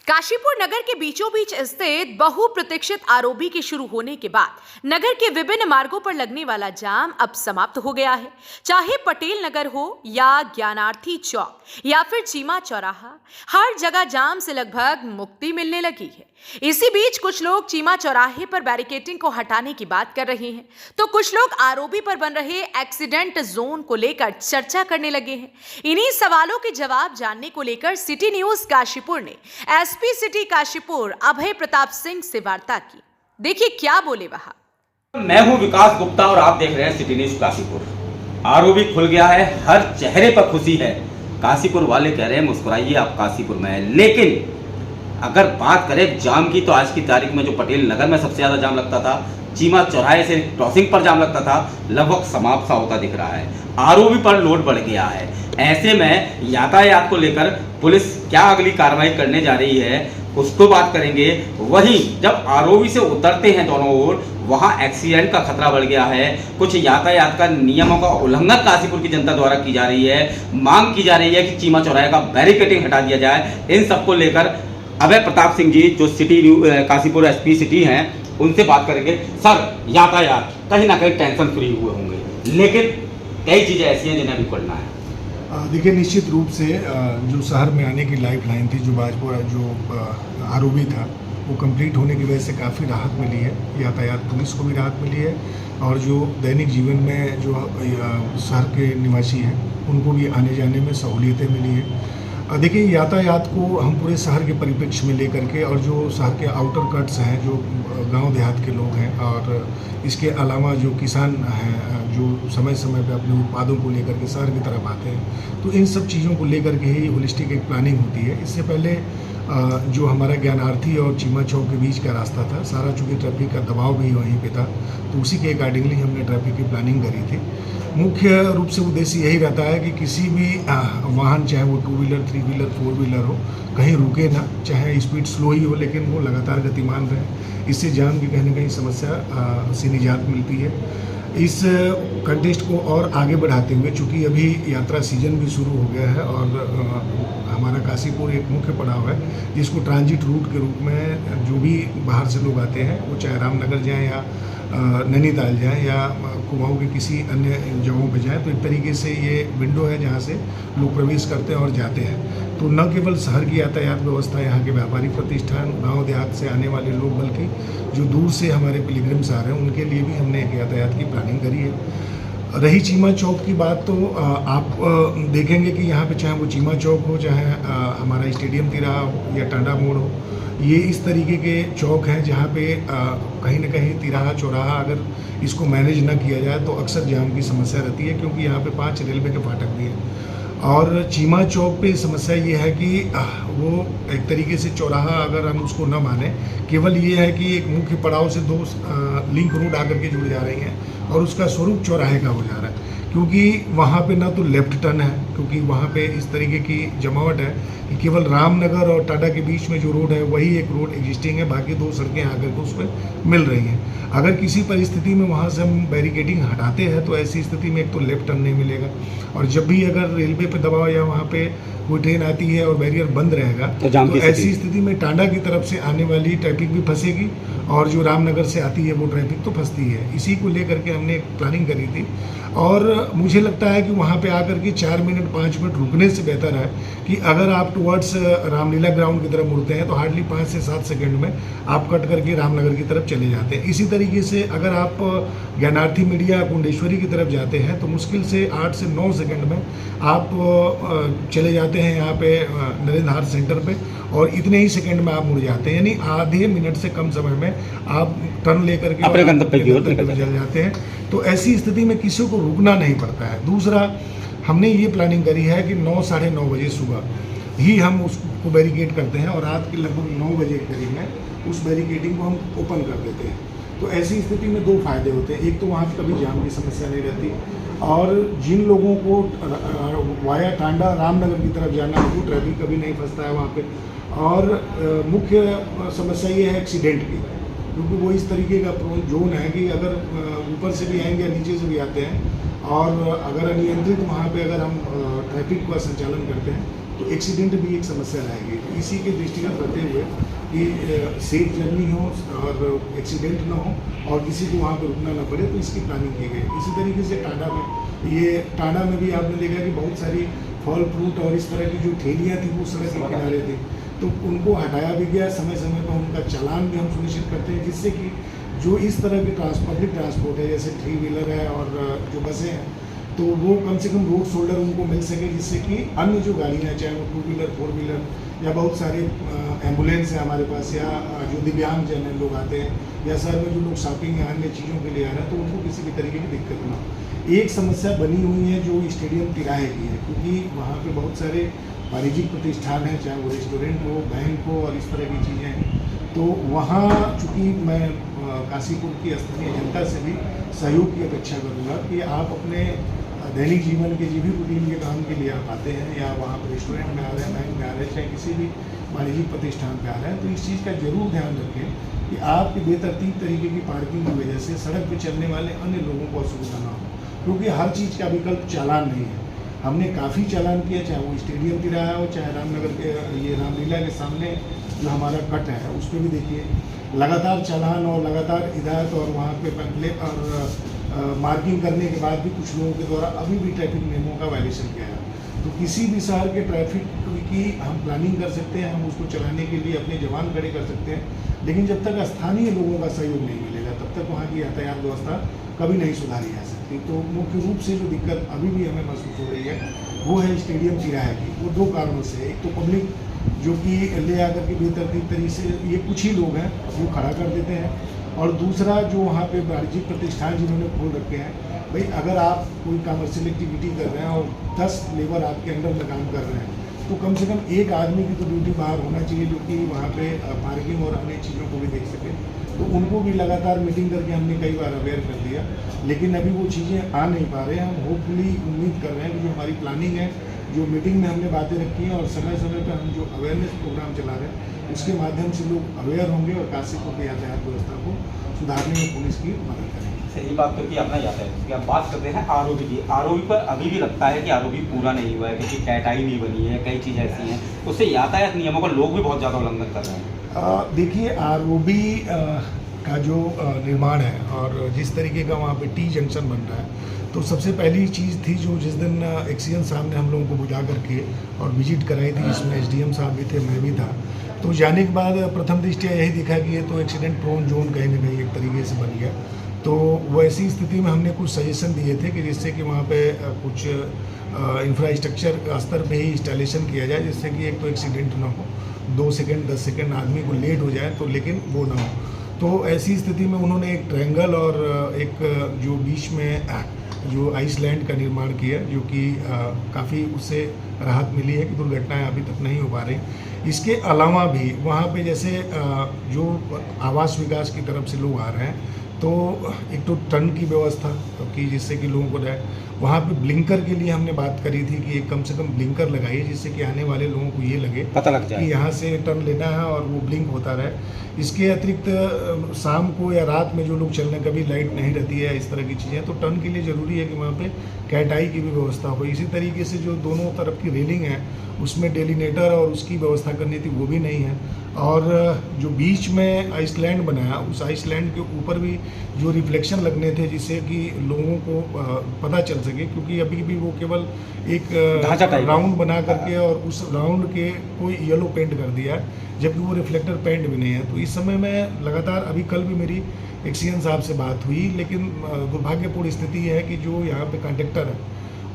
काशीपुर नगर के बीचों बीच स्थित बहुप्रतीक्षित आरओबी के शुरू होने के बाद नगर के विभिन्न मार्गों पर लगने वाला जाम अब समाप्त हो गया है। चाहे पटेल नगर हो या ज्ञानार्थी चौक या फिर चीमा चौराहा, हर जगह जाम से लगभग मुक्ति मिलने लगी है। इसी बीच कुछ लोग चीमा चौराहे पर बैरिकेडिंग को हटाने की बात कर रहे हैं, तो कुछ लोग आरओबी पर बन रहे एक्सीडेंट जोन को लेकर चर्चा करने लगे हैं। इन्हीं सवालों के जवाब जानने को लेकर सिटी न्यूज काशीपुर ने एसपी सिटी काशीपुर अभय प्रताप सिंह से वार्ता की। देखिए क्या बोले वहां। मैं हूं विकास गुप्ता और आप देख रहे हैं सिटी न्यूज काशीपुर। आरओबी खुल गया है, हर चेहरे पर खुशी है। काशीपुर वाले कह रहे हैं मुस्कुराइए आप काशीपुर में है। लेकिन अगर बात करें जाम की, तो आज की तारीख में जो पटेल नगर में सबसे ज्यादा जाम लगता था, चीमा चौराहे से क्रॉसिंग पर जाम लगता था, लगभग समाप्त सा होता दिख रहा है। आरओबी पर लोड बढ़ गया है। ऐसे में यातायात को लेकर पुलिस क्या अगली कार्रवाई करने जा रही है उसको बात करेंगे। वहीं जब आरओबी से उतरते हैं दोनों ओर, वहां एक्सीडेंट का खतरा बढ़ गया है। कुछ यातायात का नियमों का उल्लंघन काशीपुर की जनता द्वारा की जा रही है। मांग की जा रही है कि चीमा चौराहे का बैरिकेडिंग हटा दिया जाए। इन सबको लेकर अभय प्रताप सिंह जी जो सिटी काशीपुर एसपी सिटी हैं, उनसे बात करेंगे। सर, यातायात कहीं ना कहीं टेंशन फ्री हुए होंगे, लेकिन कई चीजें ऐसी हैं जिन्हें भी करना है। देखिए, निश्चित रूप से जो शहर में आने की लाइफ लाइन थी, जो बाजपुर जो आरओबी था, वो कंप्लीट होने की वजह से काफ़ी राहत मिली है। यातायात पुलिस को भी राहत मिली है और जो दैनिक जीवन में जो शहर के निवासी हैं उनको भी आने जाने में सहूलियतें मिली है। देखिए, यातायात को हम पूरे शहर के परिप्रेक्ष्य में लेकर के, और जो शहर के आउटर कट्स हैं, जो गांव देहात के लोग हैं, और इसके अलावा जो किसान हैं जो समय समय पे अपने उत्पादों को लेकर के शहर की तरफ आते हैं, तो इन सब चीज़ों को लेकर के ही होलिस्टिक एक प्लानिंग होती है। इससे पहले जो हमारा ज्ञानार्थी और चीमा चौक के बीच का रास्ता था, सारा चूँकि ट्रैफिक का दबाव भी वहीं पे था, तो उसी के अकॉर्डिंगली हमने ट्रैफिक की प्लानिंग करी थी। मुख्य रूप से उद्देश्य यही रहता है कि किसी भी वाहन, चाहे वो 2 व्हीलर, 3 व्हीलर, 4 व्हीलर हो, कहीं रुके ना, चाहे स्पीड स्लो ही हो, लेकिन वो लगातार गतिमान रहे। इससे जाम की कहीं ना कहीं समस्या से निजात मिलती है। इस कंटेस्ट को और आगे बढ़ाते हुए, चूँकि अभी यात्रा सीजन भी शुरू हो गया है और हमारा काशीपुर एक मुख्य पड़ाव है जिसको ट्रांजिट रूट के रूप में जो भी बाहर से लोग आते हैं, वो चाहे रामनगर जाएँ या नैनीताल जाएँ या कुमाऊँ के किसी अन्य जगहों पर जाएँ, तो एक तरीके से ये विंडो है जहाँ से लोग प्रवेश करते हैं और जाते हैं। तो न केवल शहर की यातायात व्यवस्था, यहाँ के व्यापारिक प्रतिष्ठान, गांव देहात से आने वाले लोग, बल्कि जो दूर से हमारे पिलग्रिम्स आ रहे हैं उनके लिए भी हमने एक यातायात की प्लानिंग करी है। रही चीमा चौक की बात, तो आप देखेंगे कि यहाँ पे चाहे वो चीमा चौक हो, चाहे हमारा स्टेडियम तिराहा हो या टांडा मोड़ हो, ये इस तरीके के चौक हैं जहाँ पे कहीं ना कहीं तिराहा चौराहा अगर इसको मैनेज ना किया जाए तो अक्सर जाम की समस्या रहती है, क्योंकि यहाँ पे 5 रेलवे के फाटक भी हैं। और चीमा चौक पे समस्या ये है कि वो एक तरीके से चौराहा, अगर हम उसको न माने, केवल ये है कि एक मुख्य पड़ाव से 2 लिंक रोड आकर के जुड़ जा रही हैं और उसका स्वरूप चौराहे का हो जा रहा है, क्योंकि वहाँ पे ना तो लेफ्ट टर्न है, क्योंकि वहाँ पे इस तरीके की जमावट है कि केवल रामनगर और टाटा के बीच में जो रोड है वही एक रोड एग्जिस्टिंग है, बाकी 2 सड़कें आकर के उस पर मिल रही हैं। अगर किसी परिस्थिति में वहाँ से हम बैरिकेडिंग हटाते हैं तो ऐसी स्थिति में एक तो लेफ्ट टर्न नहीं मिलेगा, और जब भी अगर रेलवे पे दबाव या वहाँ पे कोई ट्रेन आती है और बैरियर बंद रहेगा तो ऐसी स्थिति में टांडा की तरफ से आने वाली ट्रैफिक भी फंसेगी और जो रामनगर से आती है वो ट्रैफिक तो फंसती है। इसी को लेकर के हमने एक प्लानिंग करी थी, और मुझे लगता है कि वहाँ पे आकर के 4 मिनट 5 मिनट रुकने से बेहतर है कि अगर आप टुवर्ड्स रामलीला ग्राउंड की तरफ मुड़ते हैं तो हार्डली 5 से 7 सेकंड में आप कट करके रामनगर की तरफ चले जाते हैं। इसी तरीके से अगर आप ज्ञानार्थी मीडिया कुंडेश्वरी की तरफ जाते हैं तो मुश्किल से 8 से 9 सेकंड में आप चले जाते हैं यहाँ पे नरेंद्र हार सेंटर पे, और इतने ही सेकंड में आप मुड़ जाते हैं, यानी आधे मिनट से कम समय में आप टर्न लेकर के अपने गंतव्य की ओर चले जाते हैं। तो ऐसी स्थिति में किसी को रुकना नहीं पड़ता है। दूसरा, हमने ये प्लानिंग करी है कि 9 साढ़े 9 बजे सुबह ही हम उसको बैरिकेड करते हैं और रात के लगभग 9 बजे के करीब में उस बैरिकेडिंग को हम ओपन कर देते हैं। तो ऐसी स्थिति में 2 फायदे होते हैं। एक तो वहाँ कभी जाम की समस्या नहीं रहती, और जिन लोगों को वाया टांडा रामनगर की तरफ जाना है वो ट्रैफिक कभी नहीं फंसता है वहाँ पे। और मुख्य समस्या ये है एक्सीडेंट की, क्योंकि वो इस तरीके का जोन है कि अगर ऊपर से भी आएंगे या नीचे से भी आते हैं, और अगर अनियंत्रित वहाँ पे अगर हम ट्रैफिक का संचालन करते हैं तो एक्सीडेंट भी एक समस्या रहेगी। तो इसी के दृष्टिगत रहते हुए कि सेफ जर्नी हो और एक्सीडेंट ना हो और किसी को वहाँ पर रुकना ना पड़े, तो इसकी प्लानिंग की गई। इसी तरीके से टांडा में भी आपने देखा कि बहुत सारी फल फ्रूट और इस तरह की जो ठेलियाँ थी वो सड़क के किनारे थी, तो उनको हटाया भी गया। समय समय पर उनका चालान भी हम सुनिश्चित करते हैं, जिससे कि जो इस तरह के पब्लिक ट्रांसपोर्ट है, जैसे 3 व्हीलर है और जो बसें हैं, तो वो कम से कम रोड शोल्डर उनको मिल सके, जिससे कि अन्य जो गाड़ियाँ हैं, चाहे वो 2 व्हीलर 4 व्हीलर या बहुत सारे एम्बुलेंस हैं हमारे पास, या जो दिव्यांग जन है लोग आते हैं, या शहर में जो लोग शॉपिंग या अन्य चीज़ों के लिए आ रहे हैं, तो उनको किसी भी तरीके की दिक्कत ना हो। एक समस्या बनी हुई है जो स्टेडियम तिराहे की है, क्योंकि वहाँ पे बहुत सारे वाणिज्यिक प्रतिष्ठान हैं, चाहे वो रेस्टोरेंट हो, बैंक हो और इस तरह की चीज़ें हैं। तो वहाँ चूँकि मैं काशीपुर की स्थानीय जनता से भी सहयोग की अपेक्षा करूँगा कि आप अपने दैनिक जीवन के जो भी रूटीन के काम के लिए आप आते हैं, या वहाँ पर रेस्टोरेंट में आ रहे हैं, बैंक में आ रहे हैं, चाहे किसी भी वाणिज्यिक प्रतिष्ठान पे आ रहे हैं, तो इस चीज़ का जरूर ध्यान रखें कि आपके बेतरतीब तरीके की पार्किंग की वजह से सड़क पर चलने वाले अन्य लोगों को असुविधा ना हो, क्योंकि हर चीज़ का विकल्प चालान नहीं है। हमने काफ़ी चालान किया, चाहे वो स्टेडियम तिराहा हो, चाहे रामनगर के ये रामलीला के सामने जो हमारा कट है उस पर भी देखिए लगातार चालान और लगातार हिदायत, और वहाँ पे पैम्पलेट और मार्किंग करने के बाद भी कुछ लोगों के द्वारा अभी भी ट्रैफिक नियमों का वायलेशन किया है। तो किसी भी शहर के ट्रैफिक की हम प्लानिंग कर सकते हैं, हम उसको चलाने के लिए अपने जवान खड़े कर सकते हैं, लेकिन जब तक स्थानीय लोगों का सहयोग नहीं मिलेगा तब तक वहाँ की यातायात व्यवस्था कभी नहीं सुधारी जा सकती। तो मुख्य रूप से जो दिक्कत अभी भी हमें महसूस हो रही है वो है स्टेडियम तिराहे की। वो 2 कारणों से, एक तो पब्लिक जो कि ले आकर के बेतरतीब तरीके से ये कुछ ही लोग हैं जो खड़ा कर देते हैं, और दूसरा जो वहाँ पे वाणिज्यिक प्रतिष्ठान जिन्होंने खोल रखे हैं, भाई अगर आप कोई कमर्शियल एक्टिविटी कर रहे हैं और 10 लेबर आपके अंडर में काम कर रहे हैं, तो कम से कम एक आदमी की तो ड्यूटी बाहर होना चाहिए जो कि वहाँ पे पार्किंग और अन्य चीज़ों को भी देख सके। तो उनको भी लगातार मीटिंग करके हमने कई बार अवेयर कर दिया, लेकिन अभी वो चीज़ें आ नहीं पा रहे हैं। हम होपफुली उम्मीद कर रहे हैं कि जो हमारी प्लानिंग है, जो मीटिंग में हमने बातें रखी हैं और समय समय पर हम जो अवेयरनेस प्रोग्राम चला रहे हैं, उसके माध्यम से लोग अवेयर होंगे और काशीपुर की यातायात व्यवस्था को सुधारने में पुलिस की मदद करेंगे। सही बात करके अपना यातायात की आप बात करते हैं आरओबी की। आरओबी पर अभी भी लगता है कि आरओबी पूरा नहीं हुआ है, क्योंकि कैटाई नहीं बनी है, कई चीज़ें ऐसी हैं, उससे यातायात नियमों का लोग भी बहुत ज़्यादा उल्लंघन कर रहे हैं। देखिए आरओबी का जो निर्माण है और जिस तरीके का वहाँ पे टी जंक्शन बन रहा है, तो सबसे पहली चीज़ थी जो जिस दिन एक्सीएन साहब ने हम लोगों को बुला करके और विजिट कराई थी, इसमें एसडीएम साहब भी थे, मैं भी था। तो जाने के बाद प्रथम दृष्टया यही दिखा कि ये तो एक्सीडेंट प्रोन जोन कहीं ना कहीं एक तरीके से बन गया। तो वैसी स्थिति में हमने कुछ सजेशन दिए थे कि जिससे कि वहाँ पे कुछ इंफ्रास्ट्रक्चर स्तर पे ही इंस्टॉलेशन किया जाए, जिससे कि एक तो एक्सीडेंट ना हो, 2 सेकंड 10 सेकंड आदमी को लेट हो जाए तो, लेकिन वो ना हो। तो ऐसी स्थिति में उन्होंने एक ट्रायंगल और एक जो बीच में जो आइसलैंड का निर्माण किया, जो कि काफ़ी उससे राहत मिली है कि दुर्घटनाएं अभी तक नहीं हो पा रही। इसके अलावा भी वहाँ पे जैसे जो आवास विकास की तरफ से लोग आ रहे हैं, तो एक तो टर्न की व्यवस्था की जिससे कि लोगों को जाए, वहाँ पे ब्लिंकर के लिए हमने बात करी थी कि एक कम से कम ब्लिंकर लगाइए, जिससे कि आने वाले लोगों को ये लगे पता लग जाए कि यहाँ से टर्न लेना है और वो ब्लिंक होता रहे। इसके अतिरिक्त शाम को या रात में जो लोग चलने कभी लाइट नहीं रहती है, इस तरह की चीज़ें, तो टर्न के लिए ज़रूरी है कि वहाँ पे कैटाई की भी व्यवस्था हो। इसी तरीके से जो दोनों तरफ की रेलिंग है उसमें डेलीनेटर और उसकी व्यवस्था करनी थी, वो भी नहीं है। और जो बीच में आइसलैंड बनाया, उस आइसलैंड के ऊपर भी जो रिफ्लेक्शन लगने थे जिससे कि लोगों को पता चल सके, क्योंकि अभी भी वो केवल एक राउंड बना करके और उस राउंड के कोई येलो पेंट कर दिया है, जबकि वो रिफ्लेक्टर पेंट भी नहीं है। तो इस समय में लगातार, अभी कल भी मेरी एक्सीएन साहब से बात हुई, लेकिन दुर्भाग्यपूर्ण स्थिति है कि जो यहाँ पे कॉन्ट्रैक्टर है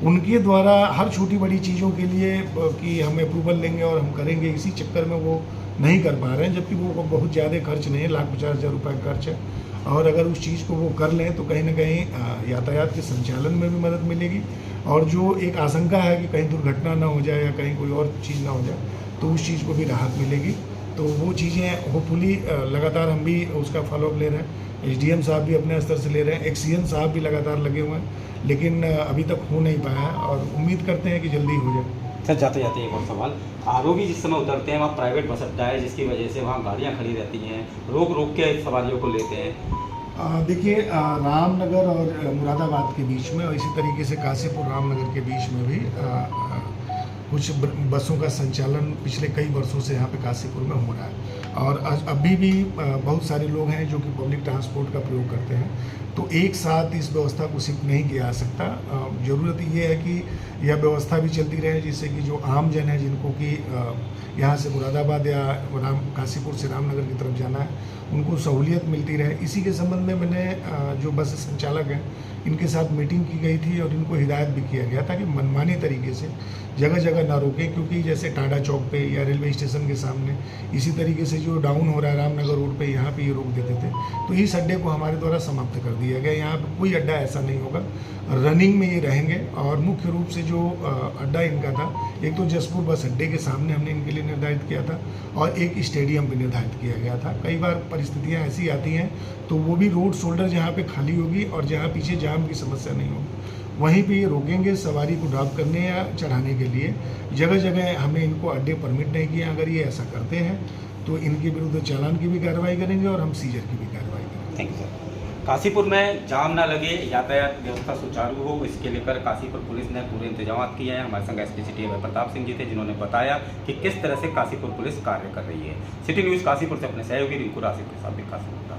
उनके द्वारा हर छोटी बड़ी चीज़ों के लिए कि हम अप्रूवल लेंगे और हम करेंगे, इसी चक्कर में वो नहीं कर पा रहे हैं, जबकि वो बहुत ज़्यादा खर्च नहीं है, 1,50,000 रुपये का खर्च है। और अगर उस चीज़ को वो कर लें तो कहीं ना कहीं यातायात के संचालन में भी मदद मिलेगी, और जो एक आशंका है कि कहीं दुर्घटना ना हो जाए या कहीं कोई और चीज़ ना हो जाए, तो उस चीज़ को भी राहत मिलेगी। तो वो चीज़ें होपफुली लगातार हम भी उसका फॉलोअप ले रहे हैं, एसडीएम साहब भी अपने स्तर से ले रहे हैं, एक्सीएन साहब भी लगातार लगे हुए हैं, लेकिन अभी तक हो नहीं पाया है और उम्मीद करते हैं कि जल्दी हो जाए। सर, जाते जाते एक और सवाल, आरओबी जिस समय उतरते हैं वहाँ प्राइवेट बस अड्डा है, जिसकी वजह से वहाँ गाड़ियाँ खड़ी रहती हैं, रोक रोक के सवारियों को लेते हैं। देखिए रामनगर और मुरादाबाद के बीच में और इसी तरीके से काशीपुर रामनगर के बीच में भी कुछ बसों का संचालन पिछले कई वर्षों से यहाँ पे काशीपुर में हो रहा है और अभी भी बहुत सारे लोग हैं जो कि पब्लिक ट्रांसपोर्ट का प्रयोग करते हैं। तो एक साथ इस व्यवस्था को शिफ्ट नहीं किया जा सकता। ज़रूरत ये है कि यह व्यवस्था भी चलती रहे जिससे कि जो आम जन है जिनको कि यहाँ से मुरादाबाद या काशीपुर से रामनगर की तरफ जाना है उनको सहूलियत मिलती रहे। इसी के संबंध में मैंने जो बस संचालक हैं इनके साथ मीटिंग की गई थी और इनको हिदायत भी किया गया था कि मनमाने तरीके से जगह जगह ना रोकें, क्योंकि जैसे टाडा चौक पे या रेलवे स्टेशन के सामने इसी तरीके से जो डाउन हो रहा है रामनगर रोड पे यहाँ पे ये रोक देते थे। तो इस अड्डे को हमारे द्वारा समाप्त कर दिया गया। यहाँ पे कोई अड्डा ऐसा नहीं होगा, रनिंग में ये रहेंगे। और मुख्य रूप से जो अड्डा इनका था, एक तो जसपुर बस अड्डे के सामने हमने इनके लिए निर्धारित किया था और एक स्टेडियम भी निर्धारित किया गया था। कई बार परिस्थितियाँ ऐसी आती हैं तो वो भी रोड शोल्डर जहाँ पे खाली होगी और जहाँ पीछे जाम की समस्या नहीं होगी वहीं पे ये रोकेंगे सवारी को ड्रॉप करने या चढ़ाने के लिए। जगह जगह हमने इनको अड्डे परमिट नहीं किए। अगर ये ऐसा करते हैं तो इनके विरुद्ध चालान की भी कार्रवाई करेंगे और हम सीजर की भी कार्रवाई करेंगे। Thank you sir. काशीपुर में जाम ना लगे, यातायात व्यवस्था सुचारू हो, इसके लेकर काशीपुर पुलिस ने पूरे इंतजाम किए हैं। हमारे संग एसपी सिटी प्रताप सिंह जी थे जिन्होंने बताया कि किस तरह से काशीपुर पुलिस कार्य कर रही है। सिटी न्यूज़ काशीपुर से अपने सहयोगी रिंकू राशिद के साथ काशीपुर।